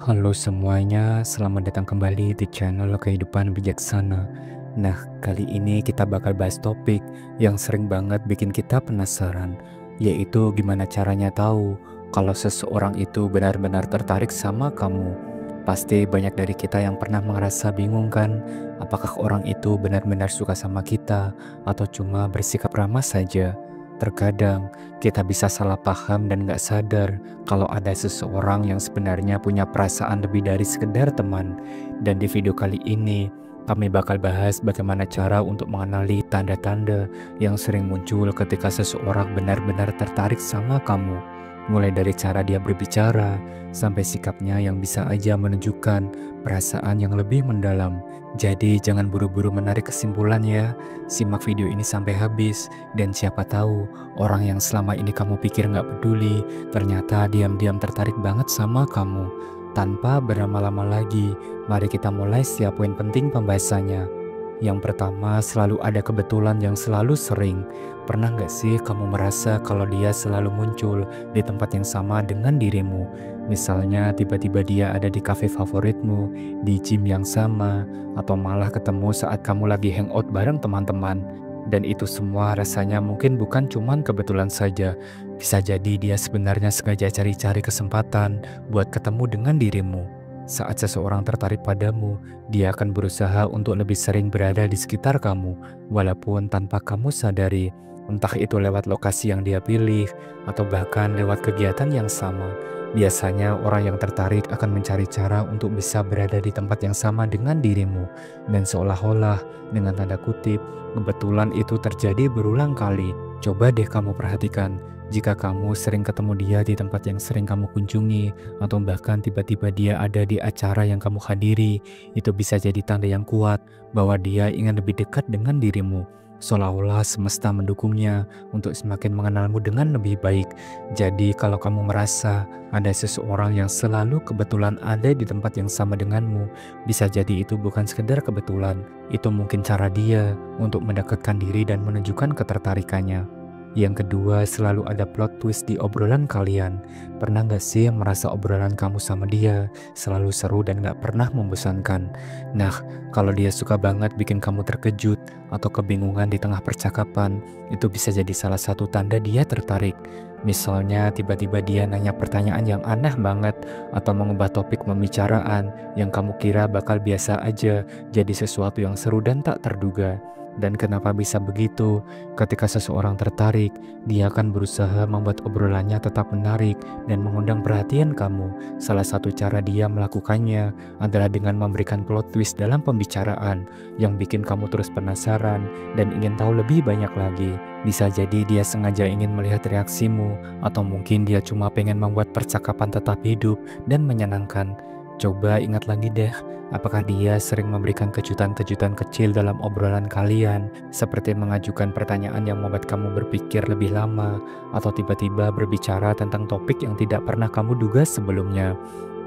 Halo semuanya, selamat datang kembali di channel Kehidupan Bijaksana. Nah, kali ini kita bakal bahas topik yang sering banget bikin kita penasaran, yaitu gimana caranya tahu kalau seseorang itu benar-benar tertarik sama kamu. Pasti banyak dari kita yang pernah merasa bingung kan, apakah orang itu benar-benar suka sama kita atau cuma bersikap ramah saja. Terkadang kita bisa salah paham dan gak sadar kalau ada seseorang yang sebenarnya punya perasaan lebih dari sekedar teman. Dan di video kali ini, kami bakal bahas bagaimana cara untuk mengenali tanda-tanda yang sering muncul ketika seseorang benar-benar tertarik sama kamu. Mulai dari cara dia berbicara, sampai sikapnya yang bisa aja menunjukkan perasaan yang lebih mendalam. Jadi jangan buru-buru menarik kesimpulan ya. Simak video ini sampai habis, dan siapa tahu orang yang selama ini kamu pikir nggak peduli, ternyata diam-diam tertarik banget sama kamu. Tanpa berlama-lama lagi, mari kita mulai setiap poin penting pembahasannya. Yang pertama, selalu ada kebetulan yang selalu sering. Pernah nggak sih kamu merasa kalau dia selalu muncul di tempat yang sama dengan dirimu? Misalnya tiba-tiba dia ada di kafe favoritmu, di gym yang sama, atau malah ketemu saat kamu lagi hangout bareng teman-teman. Dan itu semua rasanya mungkin bukan cuman kebetulan saja. Bisa jadi dia sebenarnya sengaja cari-cari kesempatan buat ketemu dengan dirimu. Saat seseorang tertarik padamu, dia akan berusaha untuk lebih sering berada di sekitar kamu, walaupun tanpa kamu sadari, entah itu lewat lokasi yang dia pilih, atau bahkan lewat kegiatan yang sama. Biasanya orang yang tertarik akan mencari cara untuk bisa berada di tempat yang sama dengan dirimu, dan seolah-olah dengan tanda kutip, kebetulan itu terjadi berulang kali. Coba deh kamu perhatikan, jika kamu sering ketemu dia di tempat yang sering kamu kunjungi, atau bahkan tiba-tiba dia ada di acara yang kamu hadiri, itu bisa jadi tanda yang kuat bahwa dia ingin lebih dekat dengan dirimu. Seolah-olah semesta mendukungnya untuk semakin mengenalmu dengan lebih baik. Jadi kalau kamu merasa ada seseorang yang selalu kebetulan ada di tempat yang sama denganmu, bisa jadi itu bukan sekedar kebetulan. Itu mungkin cara dia untuk mendekatkan diri dan menunjukkan ketertarikannya. Yang kedua, selalu ada plot twist di obrolan kalian. Pernah gak sih merasa obrolan kamu sama dia selalu seru dan gak pernah membosankan? Nah, kalau dia suka banget bikin kamu terkejut atau kebingungan di tengah percakapan, itu bisa jadi salah satu tanda dia tertarik. Misalnya tiba-tiba dia nanya pertanyaan yang aneh banget atau mengubah topik pembicaraan yang kamu kira bakal biasa aja jadi sesuatu yang seru dan tak terduga. Dan kenapa bisa begitu? Ketika seseorang tertarik, dia akan berusaha membuat obrolannya tetap menarik dan mengundang perhatian kamu. Salah satu cara dia melakukannya adalah dengan memberikan plot twist dalam pembicaraan yang bikin kamu terus penasaran dan ingin tahu lebih banyak lagi. Bisa jadi dia sengaja ingin melihat reaksimu, atau mungkin dia cuma pengen membuat percakapan tetap hidup dan menyenangkan. Coba ingat lagi deh, apakah dia sering memberikan kejutan-kejutan kecil dalam obrolan kalian, seperti mengajukan pertanyaan yang membuat kamu berpikir lebih lama, atau tiba-tiba berbicara tentang topik yang tidak pernah kamu duga sebelumnya.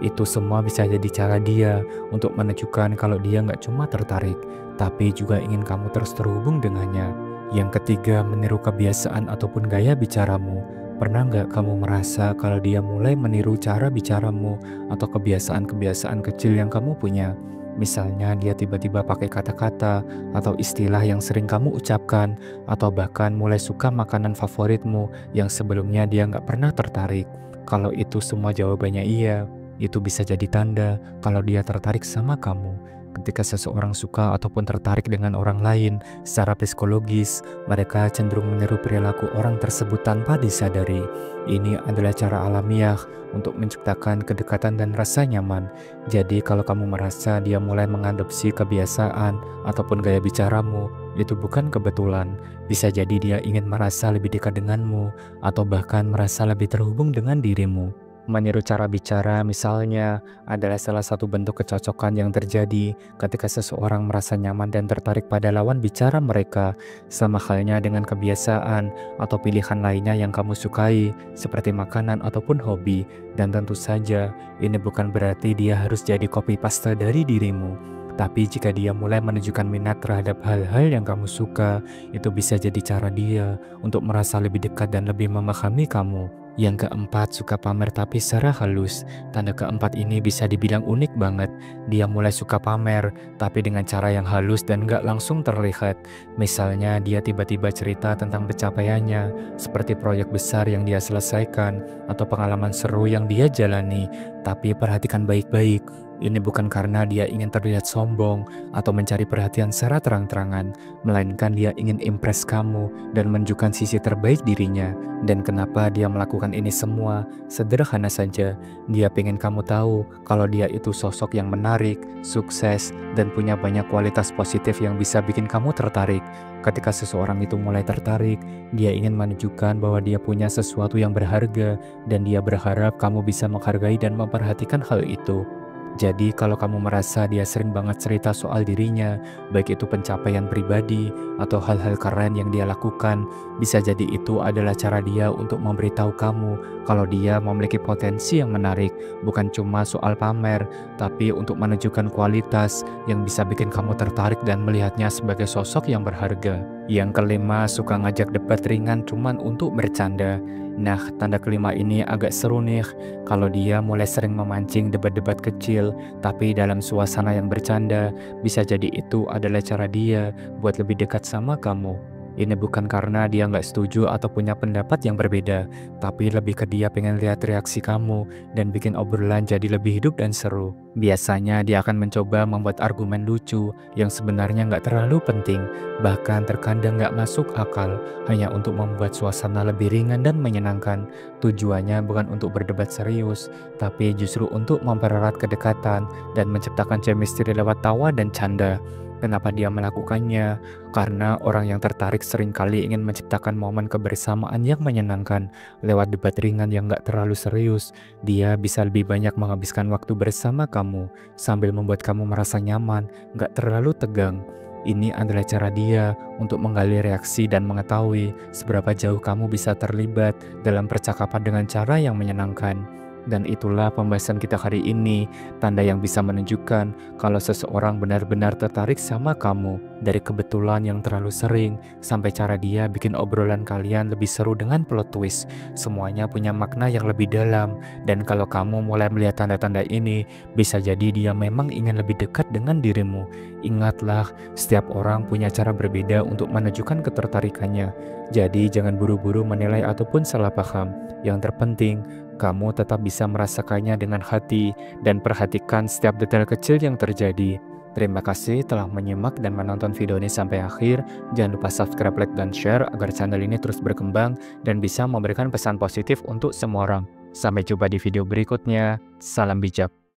Itu semua bisa jadi cara dia untuk menunjukkan kalau dia nggak cuma tertarik, tapi juga ingin kamu terus terhubung dengannya. Yang ketiga, meniru kebiasaan ataupun gaya bicaramu. Pernah nggak kamu merasa kalau dia mulai meniru cara bicaramu atau kebiasaan-kebiasaan kecil yang kamu punya? Misalnya dia tiba-tiba pakai kata-kata atau istilah yang sering kamu ucapkan, atau bahkan mulai suka makanan favoritmu yang sebelumnya dia nggak pernah tertarik. Kalau itu semua jawabannya iya, itu bisa jadi tanda kalau dia tertarik sama kamu. Ketika seseorang suka ataupun tertarik dengan orang lain, secara psikologis, mereka cenderung meniru perilaku orang tersebut tanpa disadari. Ini adalah cara alamiah untuk menciptakan kedekatan dan rasa nyaman. Jadi kalau kamu merasa dia mulai mengadopsi kebiasaan ataupun gaya bicaramu, itu bukan kebetulan. Bisa jadi dia ingin merasa lebih dekat denganmu, atau bahkan merasa lebih terhubung dengan dirimu. Meniru cara bicara misalnya adalah salah satu bentuk kecocokan yang terjadi ketika seseorang merasa nyaman dan tertarik pada lawan bicara mereka, sama halnya dengan kebiasaan atau pilihan lainnya yang kamu sukai, seperti makanan ataupun hobi. Dan tentu saja, ini bukan berarti dia harus jadi copy paste dari dirimu. Tapi jika dia mulai menunjukkan minat terhadap hal-hal yang kamu suka, itu bisa jadi cara dia untuk merasa lebih dekat dan lebih memahami kamu. Yang keempat, suka pamer tapi secara halus. Tanda keempat ini bisa dibilang unik banget. Dia mulai suka pamer, tapi dengan cara yang halus dan gak langsung terlihat. Misalnya dia tiba-tiba cerita tentang pencapaiannya, seperti proyek besar yang dia selesaikan, atau pengalaman seru yang dia jalani. Tapi perhatikan baik-baik, ini bukan karena dia ingin terlihat sombong atau mencari perhatian secara terang-terangan, melainkan dia ingin impress kamu dan menunjukkan sisi terbaik dirinya. Dan kenapa dia melakukan ini semua? Sederhana saja, dia pengen kamu tahu kalau dia itu sosok yang menarik, sukses, dan punya banyak kualitas positif yang bisa bikin kamu tertarik. Ketika seseorang itu mulai tertarik, dia ingin menunjukkan bahwa dia punya sesuatu yang berharga, dan dia berharap kamu bisa menghargai dan memperhatikan hal itu. Jadi kalau kamu merasa dia sering banget cerita soal dirinya, baik itu pencapaian pribadi atau hal-hal keren yang dia lakukan, bisa jadi itu adalah cara dia untuk memberitahu kamu kalau dia memiliki potensi yang menarik, bukan cuma soal pamer, tapi untuk menunjukkan kualitas yang bisa bikin kamu tertarik dan melihatnya sebagai sosok yang berharga. Yang kelima, suka ngajak debat ringan cuman untuk bercanda. Nah, tanda kelima ini agak seru nih, kalau dia mulai sering memancing debat-debat kecil, tapi dalam suasana yang bercanda, bisa jadi itu adalah cara dia buat lebih dekat sama kamu. Ini bukan karena dia nggak setuju atau punya pendapat yang berbeda, tapi lebih ke dia pengen lihat reaksi kamu dan bikin obrolan jadi lebih hidup dan seru. Biasanya dia akan mencoba membuat argumen lucu yang sebenarnya nggak terlalu penting, bahkan terkadang nggak masuk akal, hanya untuk membuat suasana lebih ringan dan menyenangkan. Tujuannya bukan untuk berdebat serius, tapi justru untuk mempererat kedekatan dan menciptakan chemistry lewat tawa dan canda. Kenapa dia melakukannya? Karena orang yang tertarik seringkali ingin menciptakan momen kebersamaan yang menyenangkan. Lewat debat ringan yang gak terlalu serius, dia bisa lebih banyak menghabiskan waktu bersama kamu, sambil membuat kamu merasa nyaman, gak terlalu tegang. Ini adalah cara dia untuk menggali reaksi dan mengetahui seberapa jauh kamu bisa terlibat dalam percakapan dengan cara yang menyenangkan. Dan itulah pembahasan kita hari ini, tanda yang bisa menunjukkan kalau seseorang benar-benar tertarik sama kamu. Dari kebetulan yang terlalu sering, sampai cara dia bikin obrolan kalian lebih seru dengan plot twist. Semuanya punya makna yang lebih dalam, dan kalau kamu mulai melihat tanda-tanda ini, bisa jadi dia memang ingin lebih dekat dengan dirimu. Ingatlah, setiap orang punya cara berbeda untuk menunjukkan ketertarikannya. Jadi jangan buru-buru menilai ataupun salah paham. Yang terpenting, kamu tetap bisa merasakannya dengan hati dan perhatikan setiap detail kecil yang terjadi. Terima kasih telah menyimak dan menonton video ini sampai akhir. Jangan lupa subscribe, like, dan share agar channel ini terus berkembang dan bisa memberikan pesan positif untuk semua orang. Sampai jumpa di video berikutnya. Salam bijak.